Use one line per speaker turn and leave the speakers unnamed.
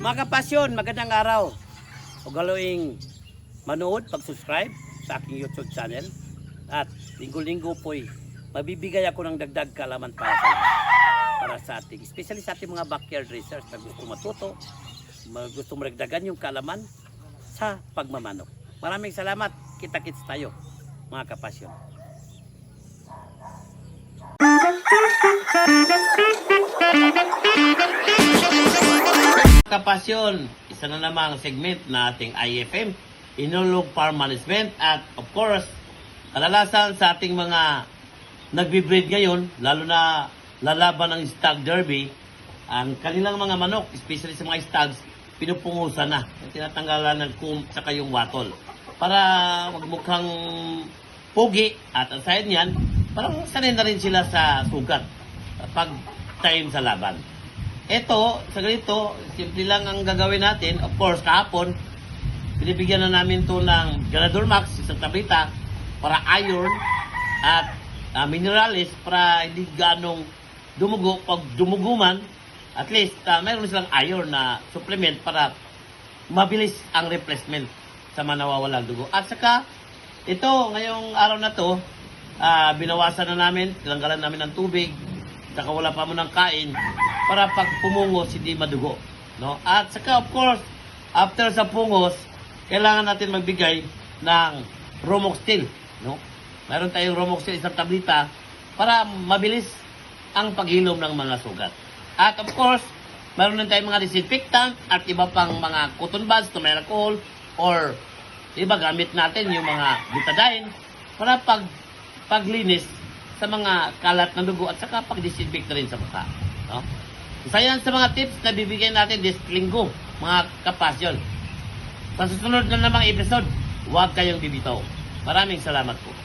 Mga kapasyon, magandang araw. Huwag galoing manood, pag-subscribe sa aking YouTube channel. At linggo-linggo po'y mabibigay ako ng dagdag kaalaman para sa ating, especially sa ating mga backyard racers na gusto matuto, gusto maragdagan yung kaalaman sa pagmamanok. Maraming salamat. Kita-kits tayo, mga kapasyon. Kapasyon, isa na namang segment na ating IFM, Inulog Farm Management, at of course, kalalasan sa ating mga nagbe-breed ngayon, lalo na lalaban ng stag derby, ang kanilang mga manok, especially sa mga stags, pinupungusan na, tinatanggalan ng kum at yung watol para magmukhang pogi, at aside niyan, parang sanay na rin sila sa sugat pag time sa laban. Ito, sa ganito, simple lang ang gagawin natin. Of course, kahapon, binibigyan na namin to ng Ganador Max, isang tableta, para iron at minerals para hindi ganong dumugo. Pag dumuguman, at least mayroon silang iron na supplement para mabilis ang replacement sa mga nawawalang dugo. At saka, ito, ngayong araw na to, binawasan na namin, tinanggalan namin ng tubig, saka wala pa mo ng kain, para pag pumungos, hindi madugo. No? At saka, of course, after sa pungos, kailangan natin magbigay ng Romoxtil. No? Mayroon tayong Romoxtil, isang tablita, para mabilis ang paghilom ng mga sugat. At of course, mayroon din tayong mga disinfectant at iba pang mga cotton buds to may alcohol, or iba gamit natin yung mga betadine para paglinis sa mga kalat ng dugo at saka pag-disinfect rin sa mukha. No? Isa yan sa mga tips na bibigyan natin this linggo, mga kapasyon. Sa susunod na namang episode, huwag kayong bibitaw. Maraming salamat po.